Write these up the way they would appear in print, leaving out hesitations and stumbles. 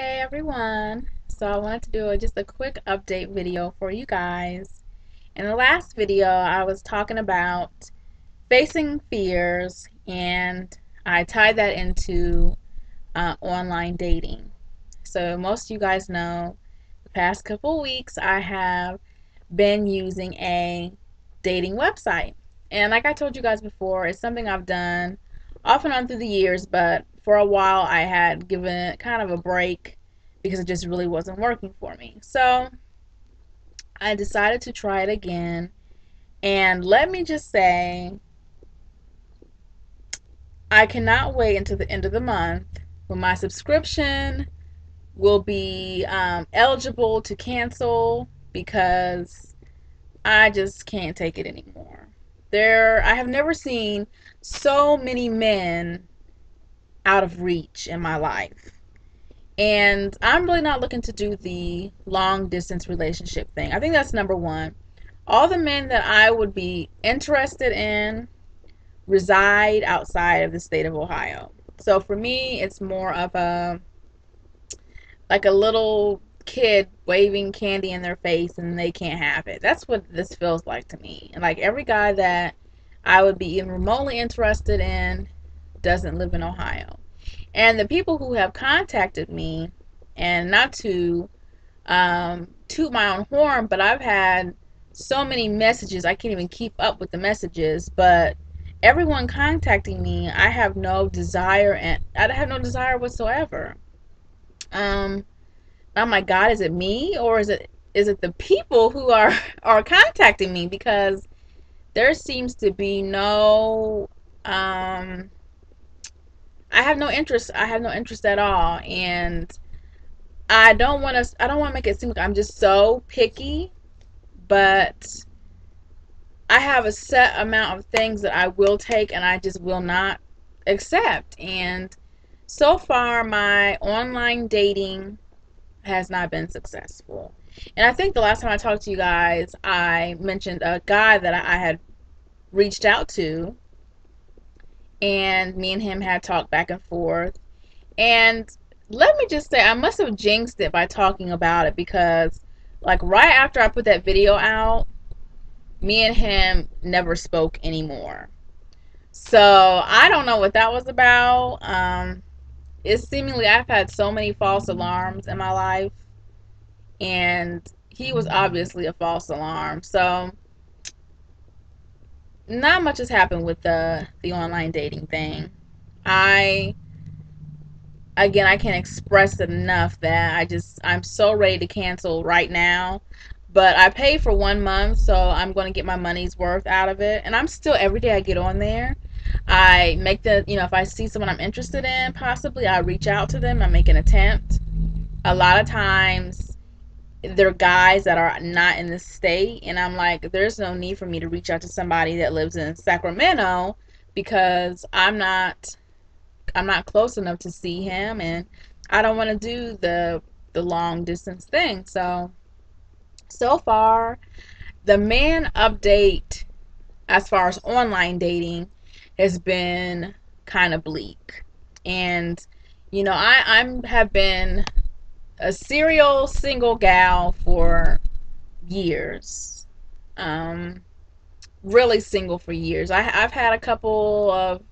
Hey everyone! So I wanted to do just a quick update video for you guys. In the last video, I was talking about facing fears, and I tied that into online dating. So most of you guys know the past couple weeks I have been using a dating website. And like I told you guys before, it's something I've done off and on through the years, but for a while I had given it kind of a break because it just really wasn't working for me. So I decided to try it again. And let me just say, I cannot wait until the end of the month when my subscription will be eligible to cancel because I just can't take it anymore. I have never seen so many men out of reach in my life. And I'm really not looking to do the long distance relationship thing. I think that's number one. All the men that I would be interested in reside outside of the state of Ohio. So for me, it's more of a little kid waving candy in their face and they can't have it. That's what this feels like to me. And like every guy that I would be even remotely interested in doesn't live in Ohio. And the people who have contacted me, and not to toot my own horn, but I've had so many messages, I can't even keep up with the messages, but everyone contacting me, I have no desire, and I have no desire whatsoever. Um, oh my God, is it me or is it the people who are contacting me? Because there seems to be no I have no interest. I have no interest at all, and I don't want to make it seem like I'm just so picky, but I have a set amount of things that I will take and I just will not accept. And so far my online dating has not been successful. And I think the last time I talked to you guys, I mentioned a guy that I had reached out to, and me and him had talked back and forth. And let me just say, I must have jinxed it by talking about it because, like, right after I put that video out, me and him never spoke anymore. So I don't know what that was about. It's seemingly I've had so many false alarms in my life, and he was obviously a false alarm. So not much has happened with the online dating thing. I Again, I can't express it enough that I'm so ready to cancel right now. But I paid for 1 month, so I'm going to get my money's worth out of it. And I'm still, every day I get on there, I make if I see someone I'm interested in, possibly I reach out to them. I make an attempt. A lot of times they're guys that are not in the state, and I'm like, there's no need for me to reach out to somebody that lives in Sacramento because I'm not close enough to see him, and I don't want to do the long distance thing. So far, the man update as far as online dating has been kind of bleak. And I have been a serial single gal for years. Um, really single for years. I've had a couple of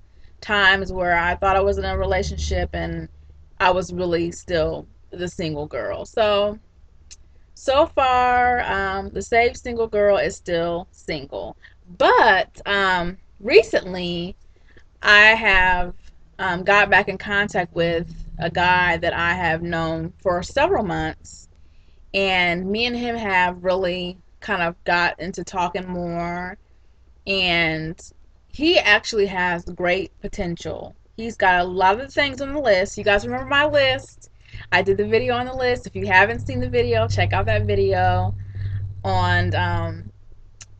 times where I thought I was in a relationship and I was really still the single girl. So far, the saved single girl is still single. But recently, I have got back in contact with a guy that I have known for several months, and me and him have really kind of got into talking more, and he actually has great potential. He's got a lot of the things on the list. You guys remember my list? I did the video on the list. If you haven't seen the video, check out that video on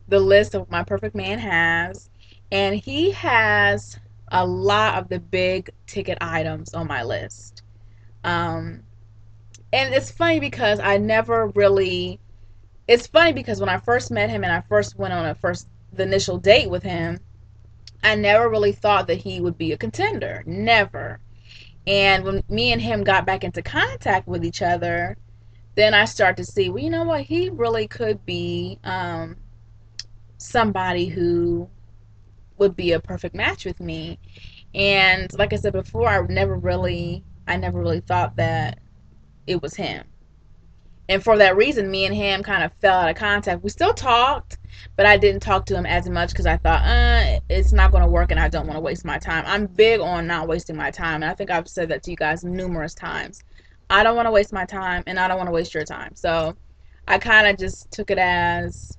the list of what my perfect man has. And he has a lot of the big ticket items on my list. Um, and it's funny because it's funny because when I first met him and I first went on the initial date with him, I never really thought that he would be a contender. Never. And when me and him got back into contact with each other, then I start to see, well, you know what? He really could be somebody who would be a perfect match with me. And like I said before, I never really thought that it was him. And for that reason, me and him kind of fell out of contact. We still talked, but I didn't talk to him as much because I thought, it's not going to work and I don't want to waste my time. I'm big on not wasting my time. And I think I've said that to you guys numerous times. I don't want to waste my time and I don't want to waste your time. So I kind of just took it as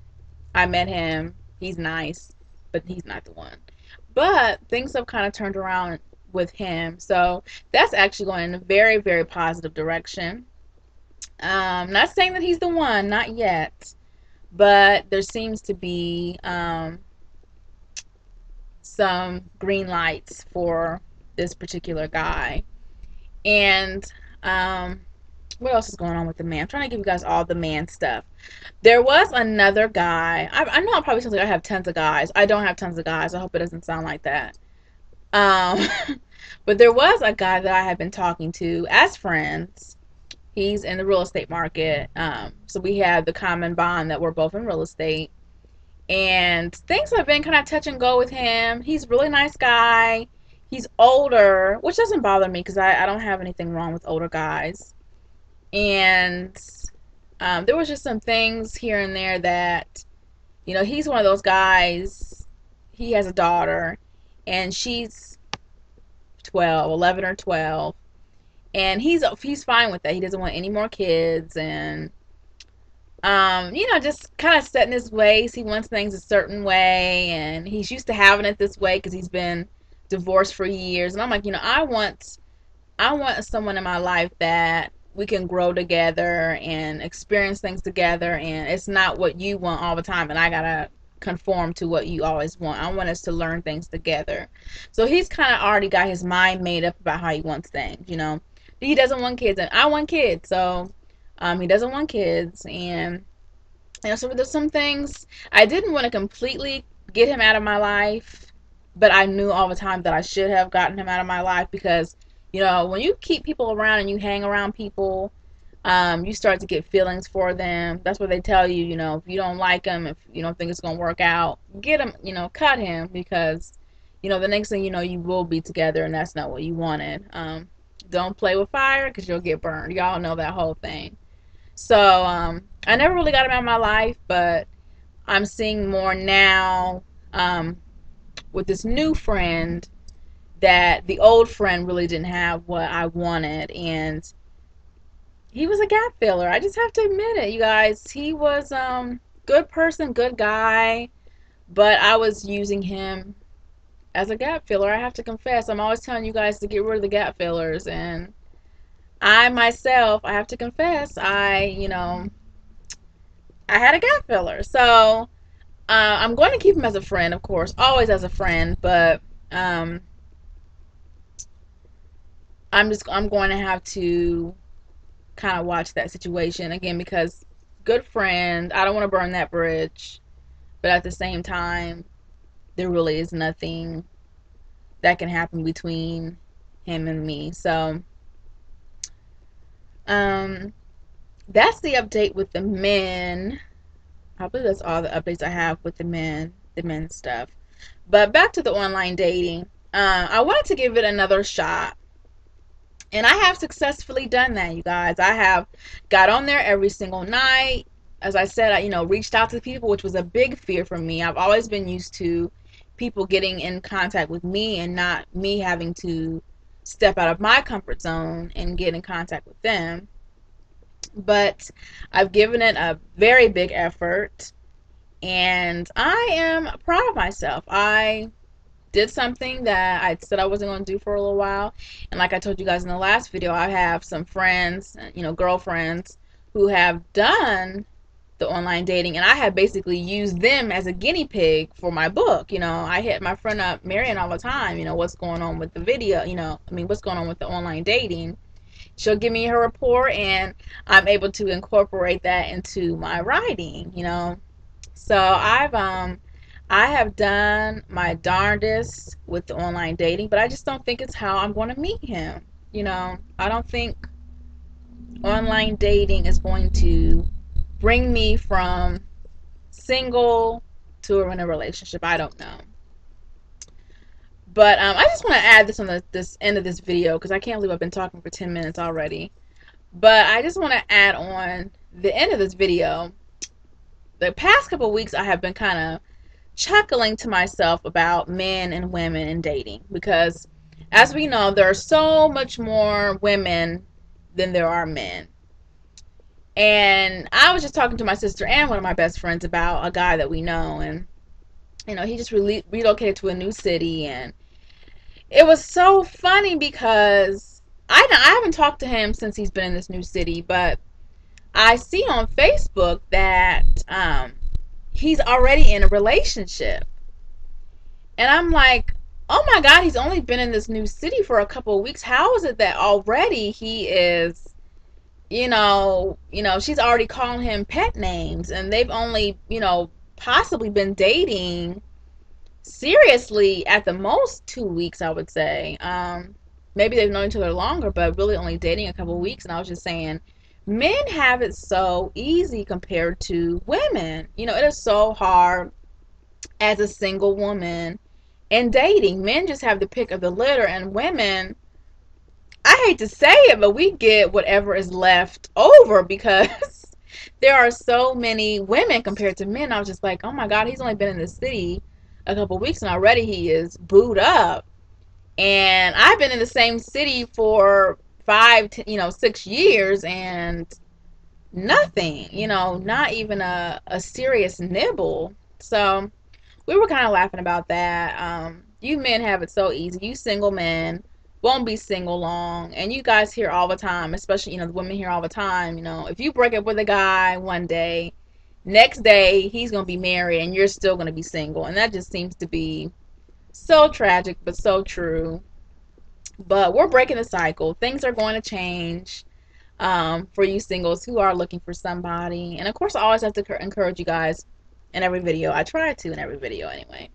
I met him. He's nice, but he's not the one. But things have kind of turned around with him. So that's actually going in a very, very positive direction. Not saying that he's the one, not yet, but there seems to be some green lights for this particular guy. And what else is going on with the man? I'm trying to give you guys all the man stuff. There was another guy. I know I probably sound like I have tons of guys. I don't have tons of guys. I hope it doesn't sound like that. Um, but there was a guy that I had been talking to as friends. He's in the real estate market. So we have the common bond that we're both in real estate. And things have been kind of touch and go with him. He's a really nice guy. He's older, which doesn't bother me because I don't have anything wrong with older guys. And there was just some things here and there that, he's one of those guys. He has a daughter, and she's 12, 11 or 12. And he's fine with that. He doesn't want any more kids, and just kind of set in his ways. He wants things a certain way, and he's used to having it this way because he's been divorced for years. And I'm like, I want someone in my life that we can grow together and experience things together, and it's not what you want all the time, and I gotta conform to what you always want. I want us to learn things together. So he's kind of already got his mind made up about how he wants things. He doesn't want kids, and I want kids. So he doesn't want kids, and so there's some things I didn't want to completely get him out of my life, but I knew all the time that I should have gotten him out of my life because when you keep people around and you hang around people, you start to get feelings for them. That's what they tell you. If you don't like them, if you don't think it's gonna work out, get him. Cut him because the next thing you know, you will be together, and that's not what you wanted. Don't play with fire because you'll get burned. Y'all know that whole thing. So I never really got him out of my life, but I'm seeing more now with this new friend that the old friend really didn't have what I wanted, and he was a gap filler. I just have to admit it, you guys. He was good person, good guy, but I was using him as a gap filler. I have to confess. I'm always telling you guys to get rid of the gap fillers, and I myself, I have to confess, I had a gap filler. So I'm going to keep him as a friend, of course, always as a friend, but I'm going to have to kind of watch that situation again because good friend, I don't want to burn that bridge, but at the same time, there really is nothing that can happen between him and me. So that's the update with the men. I believe that's all the updates I have with the men stuff. But back to the online dating. I wanted to give it another shot. And I have successfully done that, you guys. I have got on there every single night. As I said, I reached out to people, which was a big fear for me. I've always been used to people getting in contact with me and not me having to step out of my comfort zone and get in contact with them. But I've given it a very big effort, and I am proud of myself. I did something that I said I wasn't going to do for a little while. And like I told you guys in the last video, I have some friends, girlfriends, who have done the online dating, and I have basically used them as a guinea pig for my book. I hit my friend up, Marion, all the time, what's going on with the video, what's going on with the online dating. She'll give me her report, and I'm able to incorporate that into my writing, So I have done my darndest with the online dating, but I just don't think it's how I'm going to meet him. I don't think online dating is going to bring me from single to in a relationship. I don't know. But I just want to add this on this end of this video because I can't believe I've been talking for 10 minutes already. But I just want to add on the end of this video. The past couple of weeks I have been kind of chuckling to myself about men and women and dating because, as we know, there are so much more women than there are men. And I was just talking to my sister and one of my best friends about a guy that we know, and he just relocated to a new city, and it was so funny because I haven't talked to him since he's been in this new city, but I see on Facebook that he's already in a relationship. And I'm like, oh my God, he's only been in this new city for a couple of weeks. How is it that already he is, she's already calling him pet names, and they've only, possibly been dating seriously at the most 2 weeks, I would say. Maybe they've known each other longer, but really only dating a couple of weeks. And I was just saying, men have it so easy compared to women. It is so hard as a single woman in dating. Men just have the pick of the litter, and women, I hate to say it, but we get whatever is left over because there are so many women compared to men. I was just like, oh my God, he's only been in the city a couple of weeks and already he is booed up. And I've been in the same city for 6 years and nothing, not even a serious nibble. So we were kind of laughing about that. You men have it so easy. You single men won't be single long. And you guys hear all the time, especially, the women hear all the time, if you break up with a guy one day, next day he's going to be married and you're still going to be single. And that just seems to be so tragic, but so true. But we're breaking the cycle. Things are going to change for you singles who are looking for somebody. And of course, I always have to encourage you guys in every video. I try to in every video anyway.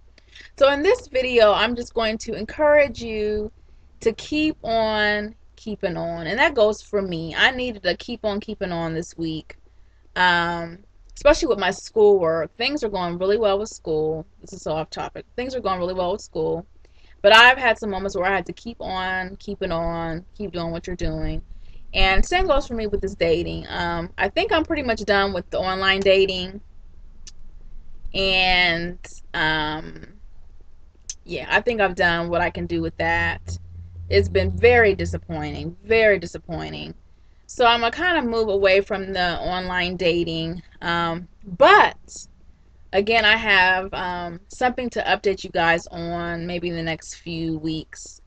So in this video, I'm just going to encourage you to keep on keeping on. And that goes for me. I needed to keep on keeping on this week. Especially with my schoolwork. Things are going really well with school. This is so off topic. Things are going really well with school. But I've had some moments where I had to keep on keeping on, keep doing what you're doing. And same goes for me with this dating. I think I'm pretty much done with the online dating. And yeah, I think I've done what I can do with that. It's been very disappointing, very disappointing. So I'm going to kind of move away from the online dating. But again, I have something to update you guys on maybe in the next few weeks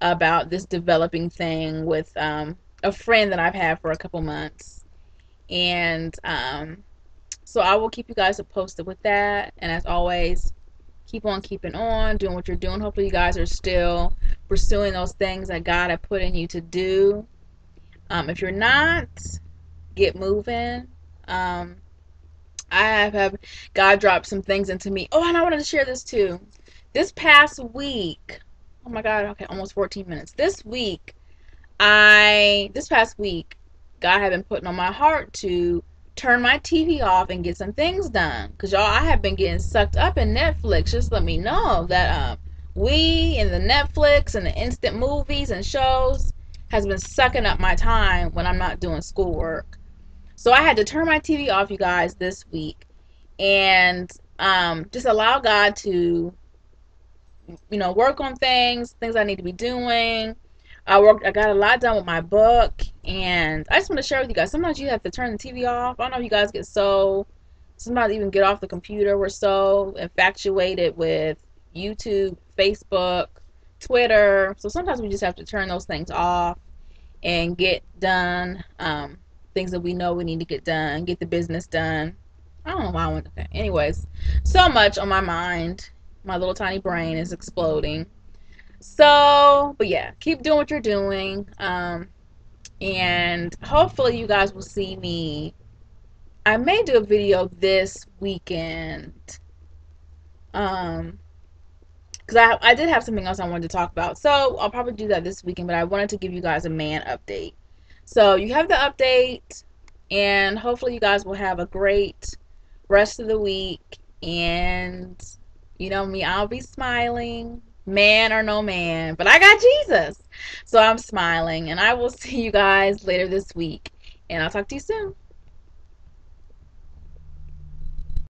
about this developing thing with a friend that I've had for a couple months. And so I will keep you guys posted with that. And as always, keep on keeping on, doing what you're doing. Hopefully you guys are still pursuing those things that God had put in you to do. If you're not, get moving. I have God dropped some things into me. Oh, and I wanted to share this too. This past week, oh my God, okay, almost 14 minutes. This past week, God had been putting on my heart to turn my TV off and get some things done. Because y'all, I have been getting sucked up in Netflix. Just let me know that we in the Netflix and the instant movies and shows has been sucking up my time when I'm not doing schoolwork. So I had to turn my TV off, you guys, this week. And just allow God to, work on things I need to be doing. I got a lot done with my book, and I just want to share with you guys. Sometimes you have to turn the TV off. I don't know if you guys sometimes even get off the computer. We're so infatuated with YouTube, Facebook, Twitter. So sometimes we just have to turn those things off and get done things that we know we need to get done, get the business done. I don't know why I went. Okay. Anyways, so much on my mind. My little tiny brain is exploding. So, but yeah, keep doing what you're doing. And hopefully you guys will see me. I may do a video this weekend. Because because I did have something else I wanted to talk about. So I'll probably do that this weekend, but I wanted to give you guys a man update. So you have the update, and hopefully you guys will have a great rest of the week. And you know me, I'll be smiling, man or no man, but I got Jesus. So I'm smiling, and I will see you guys later this week. And I'll talk to you soon.